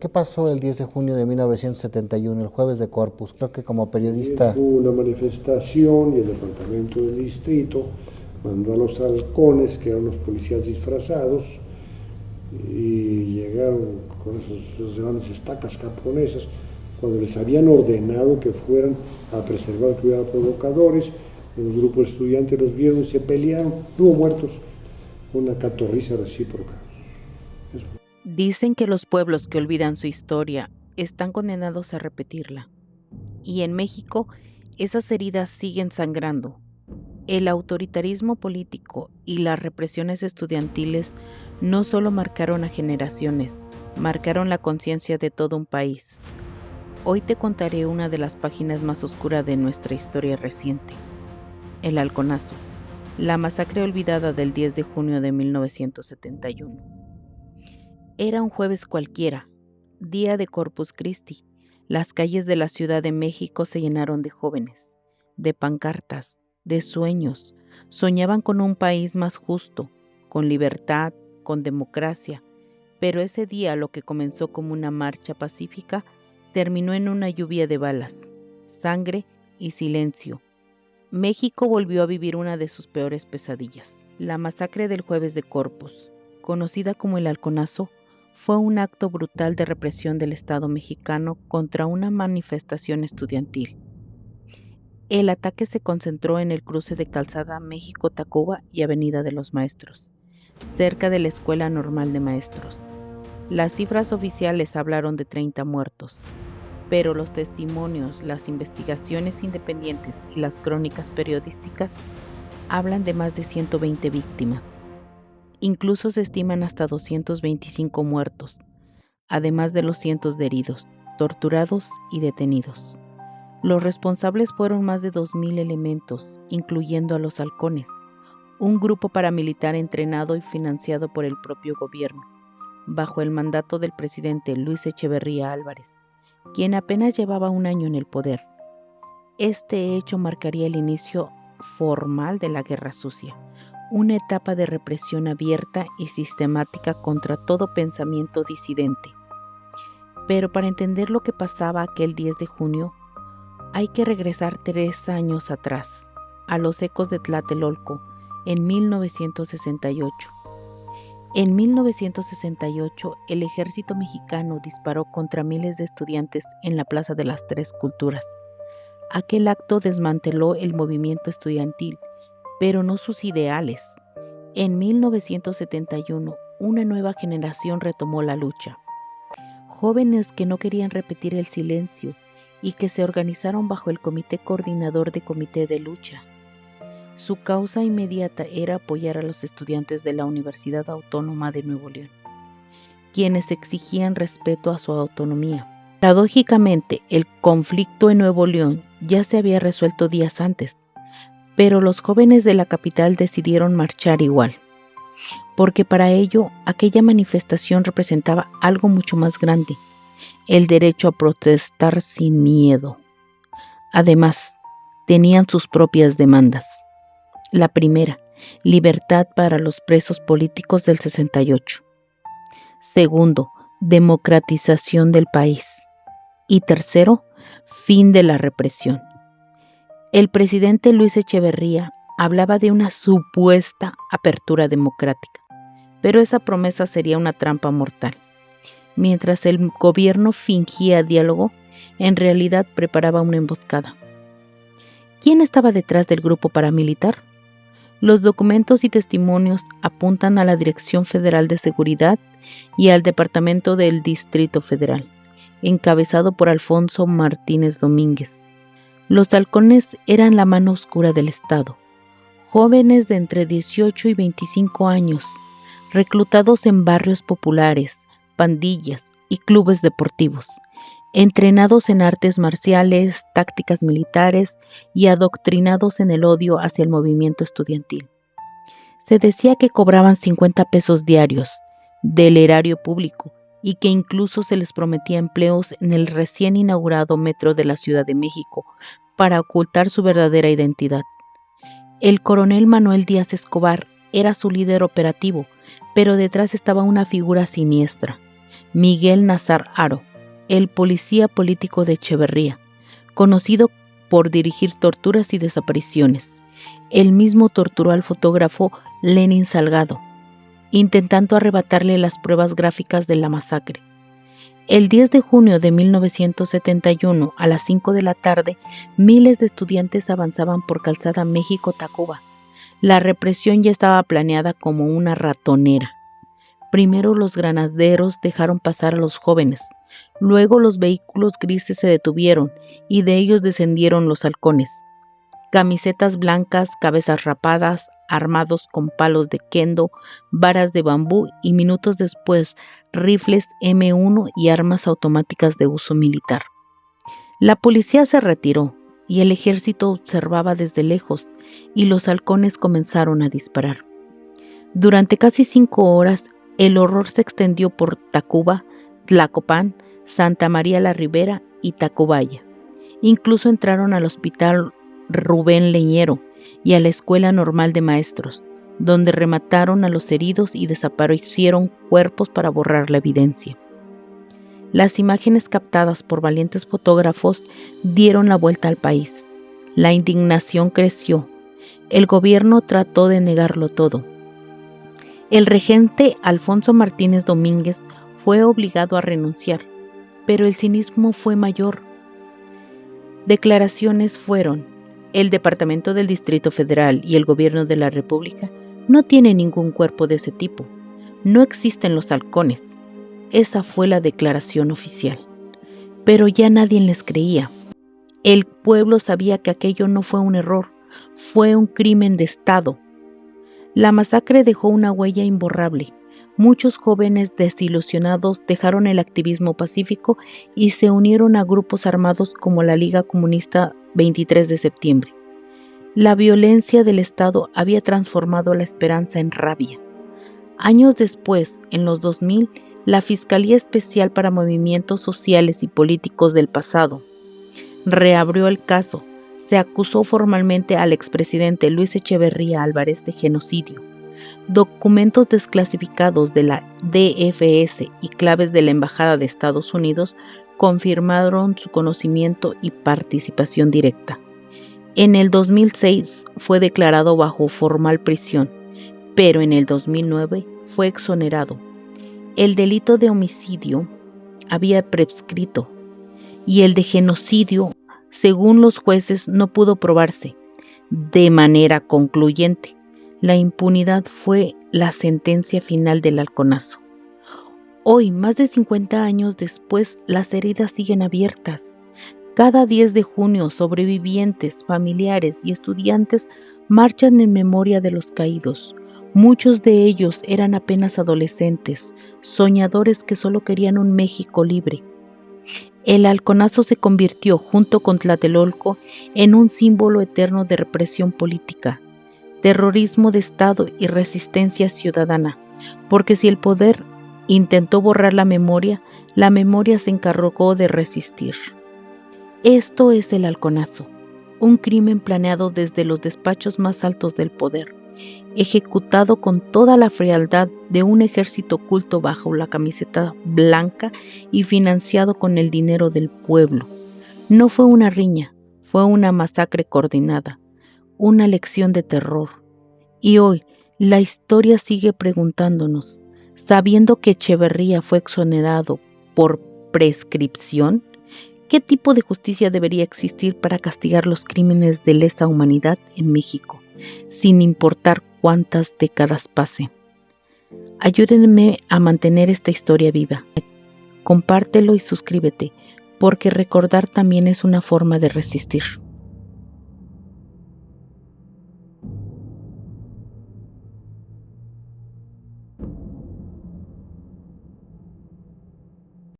¿Qué pasó el 10 de junio de 1971, el jueves de Corpus? Creo que como periodista... Hubo una manifestación y el departamento del distrito mandó a los halcones, que eran los policías disfrazados, y llegaron con esas grandes estacas japonesas, cuando les habían ordenado que fueran a preservar que hubiera provocadores. Los grupos estudiantes los vieron y se pelearon, hubo muertos, una catorriza recíproca. Dicen que los pueblos que olvidan su historia están condenados a repetirla. Y en México, esas heridas siguen sangrando. El autoritarismo político y las represiones estudiantiles no solo marcaron a generaciones, marcaron la conciencia de todo un país. Hoy te contaré una de las páginas más oscuras de nuestra historia reciente. El Halconazo, la masacre olvidada del 10 de junio de 1971. Era un jueves cualquiera, día de Corpus Christi. Las calles de la Ciudad de México se llenaron de jóvenes, de pancartas, de sueños. Soñaban con un país más justo, con libertad, con democracia. Pero ese día, lo que comenzó como una marcha pacífica, terminó en una lluvia de balas, sangre y silencio. México volvió a vivir una de sus peores pesadillas. La masacre del jueves de Corpus, conocida como el Halconazo, fue un acto brutal de represión del Estado mexicano contra una manifestación estudiantil. El ataque se concentró en el cruce de Calzada México-Tacuba y Avenida de los Maestros, cerca de la Escuela Normal de Maestros. Las cifras oficiales hablaron de 30 muertos, pero los testimonios, las investigaciones independientes y las crónicas periodísticas hablan de más de 120 víctimas. Incluso se estiman hasta 225 muertos, además de los cientos de heridos, torturados y detenidos. Los responsables fueron más de 2,000 elementos, incluyendo a los halcones, un grupo paramilitar entrenado y financiado por el propio gobierno, bajo el mandato del presidente Luis Echeverría Álvarez, quien apenas llevaba un año en el poder. Este hecho marcaría el inicio formal de la Guerra Sucia, una etapa de represión abierta y sistemática contra todo pensamiento disidente. Pero para entender lo que pasaba aquel 10 de junio, hay que regresar 3 años atrás, a los ecos de Tlatelolco, en 1968. En 1968, el ejército mexicano disparó contra miles de estudiantes en la Plaza de las Tres Culturas. Aquel acto desmanteló el movimiento estudiantil, pero no sus ideales. En 1971, una nueva generación retomó la lucha. Jóvenes que no querían repetir el silencio y que se organizaron bajo el Comité Coordinador de Comité de Lucha. Su causa inmediata era apoyar a los estudiantes de la Universidad Autónoma de Nuevo León, quienes exigían respeto a su autonomía. Paradójicamente, el conflicto en Nuevo León ya se había resuelto días antes, pero los jóvenes de la capital decidieron marchar igual, porque para ello aquella manifestación representaba algo mucho más grande: el derecho a protestar sin miedo. Además, tenían sus propias demandas. La primera, libertad para los presos políticos del 68. Segundo, democratización del país. Y tercero, fin de la represión. El presidente Luis Echeverría hablaba de una supuesta apertura democrática, pero esa promesa sería una trampa mortal. Mientras el gobierno fingía diálogo, en realidad preparaba una emboscada. ¿Quién estaba detrás del grupo paramilitar? Los documentos y testimonios apuntan a la Dirección Federal de Seguridad y al Departamento del Distrito Federal, encabezado por Alfonso Martínez Domínguez. Los halcones eran la mano oscura del Estado, jóvenes de entre 18 y 25 años, reclutados en barrios populares, pandillas y clubes deportivos, entrenados en artes marciales, tácticas militares y adoctrinados en el odio hacia el movimiento estudiantil. Se decía que cobraban 50 pesos diarios del erario público y que incluso se les prometía empleos en el recién inaugurado metro de la Ciudad de México para ocultar su verdadera identidad. El coronel Manuel Díaz Escobar era su líder operativo, pero detrás estaba una figura siniestra, Miguel Nazar Haro, el policía político de Echeverría, conocido por dirigir torturas y desapariciones. Él mismo torturó al fotógrafo Lenin Salgado, intentando arrebatarle las pruebas gráficas de la masacre. El 10 de junio de 1971, a las 5 de la tarde, miles de estudiantes avanzaban por Calzada México-Tacuba. La represión ya estaba planeada como una ratonera. Primero los granaderos dejaron pasar a los jóvenes, luego los vehículos grises se detuvieron y de ellos descendieron los halcones. Camisetas blancas, cabezas rapadas, armados con palos de kendo, varas de bambú y minutos después rifles M1 y armas automáticas de uso militar. La policía se retiró y el ejército observaba desde lejos y los halcones comenzaron a disparar. Durante casi 5 horas, el horror se extendió por Tacuba, Tlacopan, Santa María la Ribera y Tacubaya. Incluso entraron al hospital Rubén Leñero y a la Escuela Normal de Maestros, donde remataron a los heridos y desaparecieron cuerpos para borrar la evidencia. Las imágenes captadas por valientes fotógrafos dieron la vuelta al país. La indignación creció. El gobierno trató de negarlo todo. El regente Alfonso Martínez Domínguez fue obligado a renunciar, pero el cinismo fue mayor. Declaraciones fueron: el Departamento del Distrito Federal y el Gobierno de la República no tienen ningún cuerpo de ese tipo. No existen los halcones. Esa fue la declaración oficial. Pero ya nadie les creía. El pueblo sabía que aquello no fue un error, fue un crimen de Estado. La masacre dejó una huella imborrable. Muchos jóvenes desilusionados dejaron el activismo pacífico y se unieron a grupos armados como la Liga Comunista 23 de septiembre. La violencia del Estado había transformado la esperanza en rabia. Años después, en los 2000, la Fiscalía Especial para Movimientos Sociales y Políticos del pasado reabrió el caso. Se acusó formalmente al expresidente Luis Echeverría Álvarez de genocidio. Documentos desclasificados de la DFS y claves de la Embajada de Estados Unidos confirmaron su conocimiento y participación directa. En el 2006 fue declarado bajo formal prisión, pero en el 2009 fue exonerado. El delito de homicidio había prescrito y el de genocidio, según los jueces, no pudo probarse de manera concluyente. La impunidad fue la sentencia final del halconazo. Hoy, más de 50 años después, las heridas siguen abiertas. Cada 10 de junio, sobrevivientes, familiares y estudiantes marchan en memoria de los caídos. Muchos de ellos eran apenas adolescentes, soñadores que solo querían un México libre. El halconazo se convirtió, junto con Tlatelolco, en un símbolo eterno de represión política, terrorismo de Estado y resistencia ciudadana, porque si el poder intentó borrar la memoria se encargó de resistir. Esto es el halconazo, un crimen planeado desde los despachos más altos del poder, ejecutado con toda la frialdad de un ejército oculto bajo la camiseta blanca y financiado con el dinero del pueblo. No fue una riña, fue una masacre coordinada, una lección de terror. Y hoy la historia sigue preguntándonos, sabiendo que Echeverría fue exonerado por prescripción, ¿qué tipo de justicia debería existir para castigar los crímenes de lesa humanidad en México, sin importar cuántas décadas pasen? Ayúdenme a mantener esta historia viva. Compártelo y suscríbete, porque recordar también es una forma de resistir.